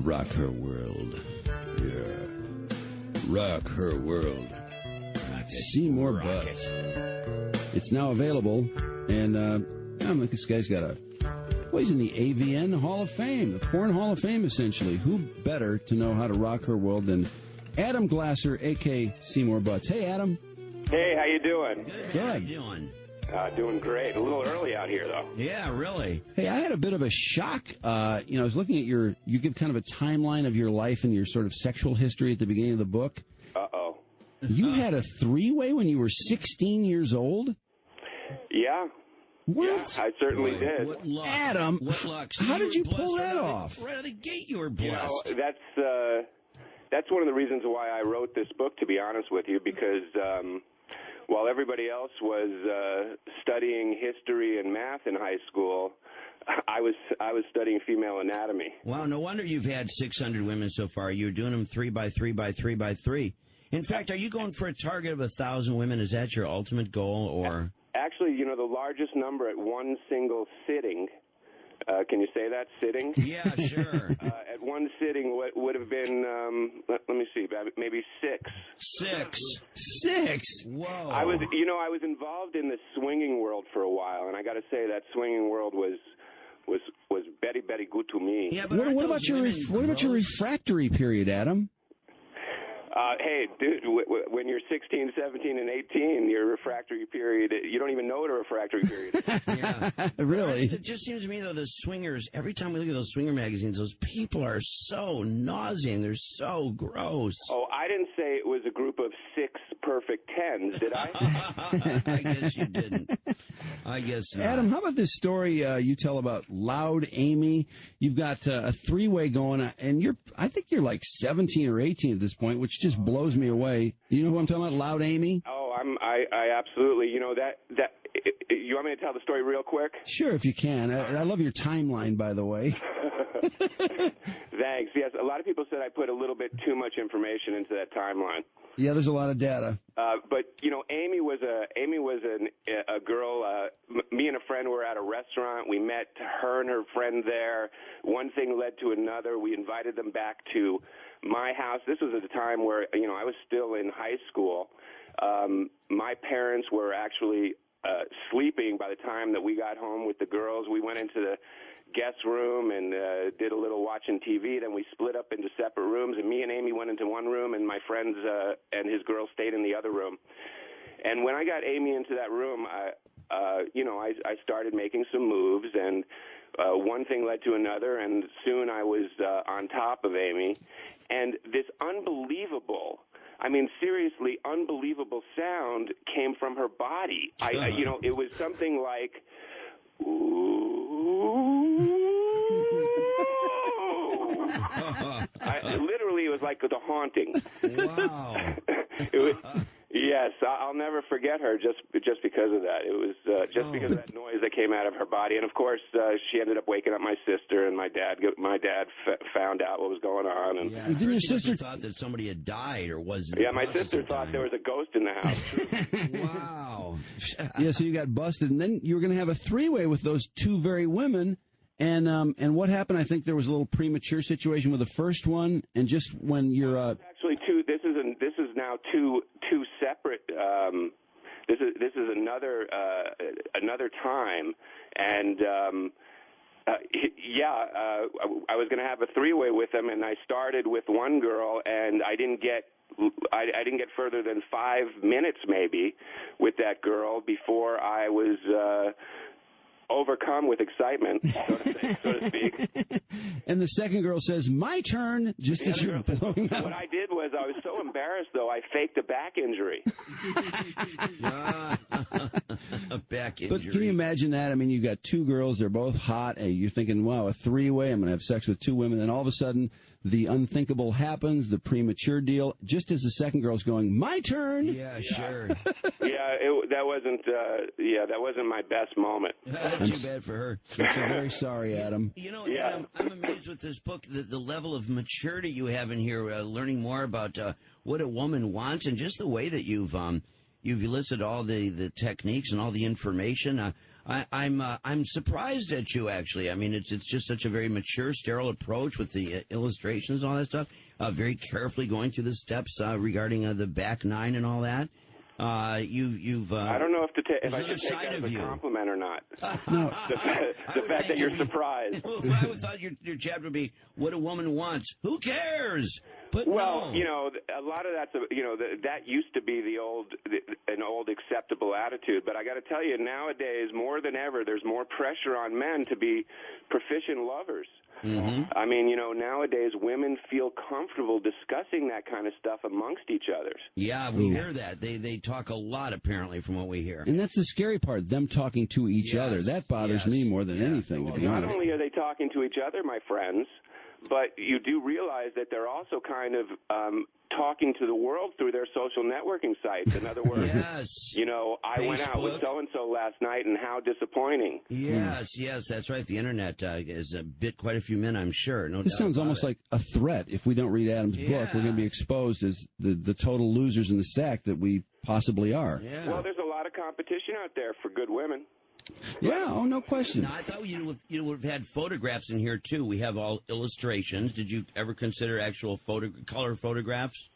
rock her world. Yeah. Rock her world. Seymore Butts. It's now available, and this guy's got he's in the AVN Hall of Fame, the Porn Hall of Fame, essentially. Who better to know how to rock her world than Adam Glasser, a.k.a. Seymore Butts. Hey, Adam. Hey, how you doing? Good. How you doing? Doing great. A little early out here, though. Yeah, really. Hey, I had a bit of a shock. I was looking at you give kind of a timeline of your life and your sort of sexual history at the beginning of the book. Uh-oh. You had a three-way when you were 16 years old? Yeah. What? Yeah, I certainly did. What luck. Adam, what luck. How did you pull that off? Right out of the gate, you were blessed. That's one of the reasons why I wrote this book, to be honest with you, because while everybody else was studying history and math in high school, I was studying female anatomy. Wow, no wonder you've had 600 women so far. You're doing them 3 by 3 by 3 by 3. In fact, are you going for a target of 1,000 women? Is that your ultimate goal, or? Actually, the largest number at one single sitting. Can you say that, sitting? Yeah, sure. At one sitting, what would have been, let me see, maybe 6. 6? Whoa. I was involved in the swinging world for a while, and I got to say that swinging world was very, very good to me. Yeah, but what about your refractory period, Adam? Hey, dude, when you're 16, 17, and 18, your refractory period, you don't even know what a refractory period is. Yeah. Really? It just seems to me, though, the swingers, every time we look at those swinger magazines, those people are so nauseating. They're so gross. Oh, I didn't say it was a group of 6 perfect 10s, did I? I guess you didn't. I guess not. Adam, how about this story you tell about Loud Amy? You've got a three-way going, and I think you're like 17 or 18 at this point, which just blows me away. Do you know who I'm talking about, Loud Amy? Oh, I absolutely. You want me to tell the story real quick? Sure, if you can. I love your timeline, by the way. Thanks. Yes, a lot of people said I put a little bit too much information into that timeline. Yeah, there's a lot of data. But Amy was a girl. Me and a friend were at a restaurant. We met her and her friend there. One thing led to another. We invited them back to my house. This was at a time where I was still in high school. My parents were actually sleeping by the time that we got home with the girls. We went into the guest room and did a little watching TV. Then we split up into separate rooms, and me and Amy went into one room, and my friends and his girl stayed in the other room. And when I got Amy into that room, I started making some moves, and one thing led to another, and soon I was on top of Amy. And this seriously unbelievable sound came from her body. It was something like, literally, it was like The Haunting. Wow. Yes, I'll never forget her just because of that. It was because of that noise that came out of her body, and of course, she ended up waking up my sister, and my dad found out what was going on. And yeah, didn't your sister thought that somebody had died or was? Yeah, my sister thought there was a ghost in the house. Wow. Yeah, so you got busted, and then you were going to have a three-way with those two very women. And what happened? I think there was a little premature situation with the first one, and just when you're actually two. This is now two separate. This is another time, and I was going to have a three-way with them, and I started with one girl, and I didn't get further than 5 minutes maybe with that girl before I was overcome with excitement, so to speak. And the second girl says, "My turn," just as you're blowing up. What I did was, I was so embarrassed, though, I faked a back injury. A back injury. But can you imagine that? I mean, you got two girls, they're both hot, and you're thinking, wow, a three-way, I'm going to have sex with two women, and all of a sudden, the unthinkable happens, the premature deal, just as the second girl's going, "My turn." Yeah, sure. That wasn't my best moment. That's too bad for her. I'm so very sorry, Adam. Adam, I'm amazed with this book, the level of maturity you have in here, learning more about what a woman wants, and just the way that you've you've listed all the techniques and all the information. I'm surprised at you, actually. I mean, it's just such a very mature, sterile approach with the illustrations and all that stuff. Very carefully going through the steps regarding the back nine and all that. You've. I don't know if I should take that as a compliment or not. No. The fact that you're surprised. Well, I would thought your chapter would be what a woman wants. Who cares? But well, no. A lot of that's that used to be an old acceptable attitude. But I got to tell you, nowadays more than ever, there's more pressure on men to be proficient lovers. Mm-hmm. I mean, nowadays women feel comfortable discussing that kind of stuff amongst each other. Yeah, we hear that. They talk a lot, apparently, from what we hear. And that's the scary part, them talking to each other. That bothers me more than anything, to be honest. Not only are they talking to each other, my friends, but you do realize that they're also kind of talking to the world through their social networking sites. In other words, I went out with so-and-so last night, and how disappointing. Yes, that's right. The Internet has bit quite a few men, I'm sure. No doubt. This sounds almost like a threat. If we don't read Adam's book, we're going to be exposed as the total losers in the stack that we possibly are. Yeah. Well, there's a lot of competition out there for good women. Yeah, no question. Now, I thought you would have had photographs in here, too. We have all illustrations. Did you ever consider actual color photographs?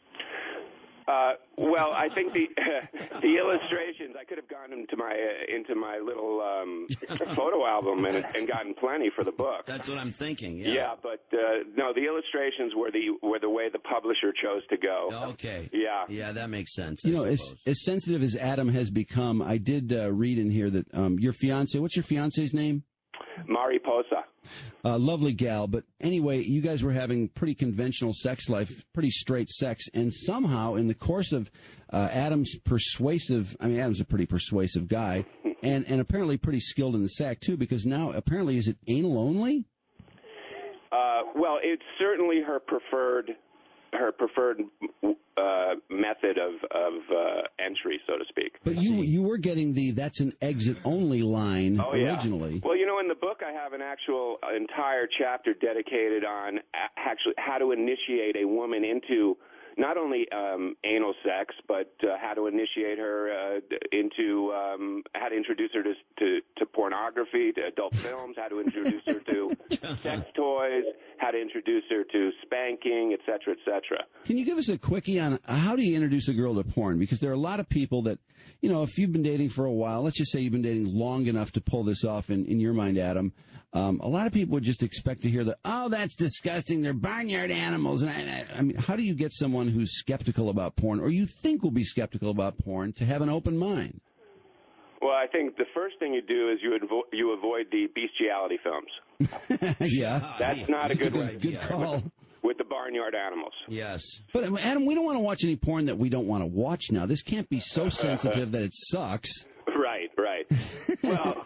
Well, I think the illustrations, I could have gone into my little photo album and gotten plenty for the book. That's what I'm thinking. Yeah, but no, the illustrations were the way the publisher chose to go. Okay. Yeah, that makes sense. As sensitive as Adam has become, I did read in here that your fiance. What's your fiance's name? Mariposa. Lovely gal, but anyway, you guys were having pretty conventional sex life, pretty straight sex, and somehow in the course of Adam's Adam's a pretty persuasive guy, and apparently pretty skilled in the sack too, because now apparently is it anal only? Well, it's certainly her preferred method of entry, so to speak. But you were getting that's an exit only line originally. Yeah. Well, in the book I have an actual entire chapter dedicated on actually how to initiate a woman into not only anal sex, but how to initiate her into how to introduce her to pornography, to adult films, how to introduce her to sex toys, how to introduce her to spanking, et cetera, et cetera. Can you give us a quickie on how do you introduce a girl to porn? Because there are a lot of people that, if you've been dating for a while, let's just say you've been dating long enough to pull this off in your mind, Adam, a lot of people would just expect to hear that's disgusting, they're barnyard animals. And I mean, how do you get someone who's skeptical about porn, or you think will be skeptical about porn, to have an open mind? Well, I think the first thing you do is you avoid the bestiality films. Yeah. That's not a good call. With the barnyard animals. Yes. But, Adam, we don't want to watch any porn that we don't want to watch now. This can't be so sensitive that it sucks. Right. Well,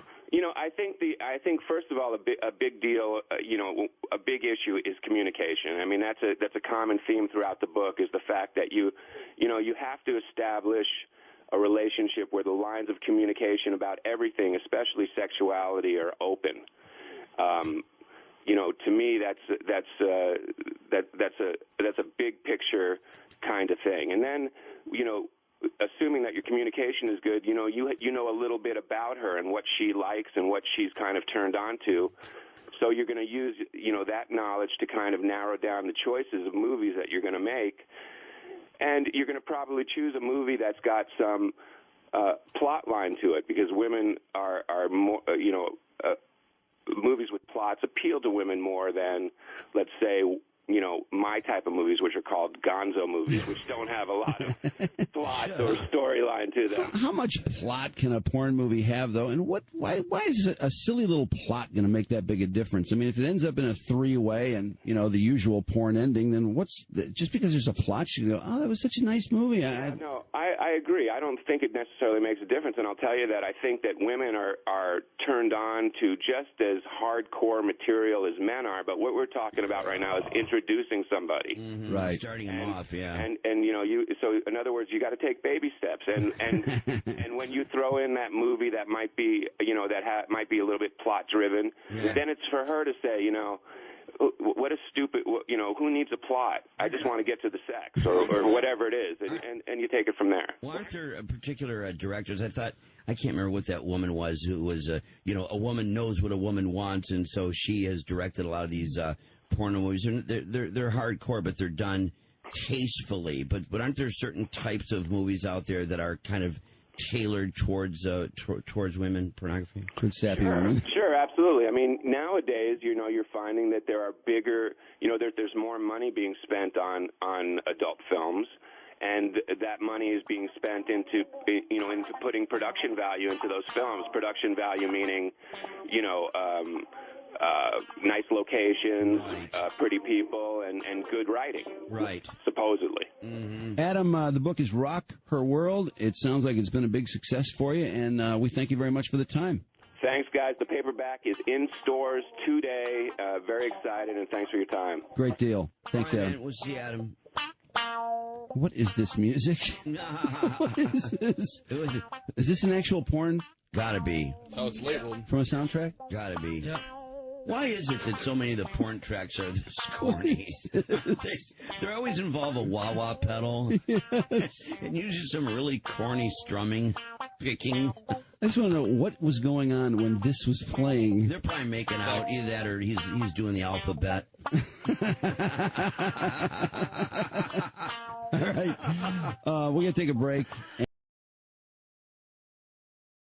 I think first of all, a big deal, a big issue is communication. I mean, that's a common theme throughout the book, is the fact that you have to establish a relationship where the lines of communication about everything, especially sexuality, are open. To me, that's a big picture kind of thing. And then, assuming that your communication is good, you know a little bit about her and what she likes and what she's kind of turned on to. So you're going to use, that knowledge to kind of narrow down the choices of movies that you're going to make. And you're going to probably choose a movie that's got some plot line to it, because women are more, movies with plots appeal to women more than, let's say, my type of movies, which are called gonzo movies, which don't have a lot of plot or storyline to them. How much plot can a porn movie have, though? And why is a silly little plot going to make that big a difference? I mean, if it ends up in a three-way and, the usual porn ending, then just because there's a plot, you go, oh, that was such a nice movie. No, I agree. I don't think it necessarily makes a difference, and I'll tell you that I think that women are turned on to just as hardcore material as men are, but what we're talking about right now is introducing somebody. Mm-hmm. Right. Starting them off, yeah. And so in other words, you got to take baby steps, and and when you throw in that movie that might be, might be a little bit plot driven, then it's for her to say, what a stupid, who needs a plot? I just want to get to the sex or whatever it is, and you take it from there. Well, aren't there particular directors? I can't remember what that woman was who was, a woman knows what a woman wants, and so she has directed a lot of these porno movies. They're hardcore, but they're done tastefully. But aren't there certain types of movies out there that are kind of tailored towards women, pornography? Towards sappy women? Sure, absolutely. I mean, nowadays, you're finding that there are bigger, there's more money being spent on adult films, and that money is being spent into putting production value into those films. Production value meaning, nice locations, right. Pretty people, and good writing. Right. Supposedly. Mm-hmm. Adam, the book is Rock Her World. It sounds like it's been a big success for you, and we thank you very much for the time. Thanks, guys. The paperback is in stores today. Very excited, and thanks for your time. Great deal. Thanks, All right, Adam. man, we'll see Adam. What is this music? What is this? Is this an actual porn? Gotta be. That's how it's labeled. From a soundtrack? Gotta be. Yeah. Why is it that so many of the porn tracks are this corny? They always involve a wah-wah pedal. Yes. And usually some really corny strumming, picking. I just want to know what was going on when this was playing. They're probably making out. Either that or he's doing the alphabet. All right. We're going to take a break.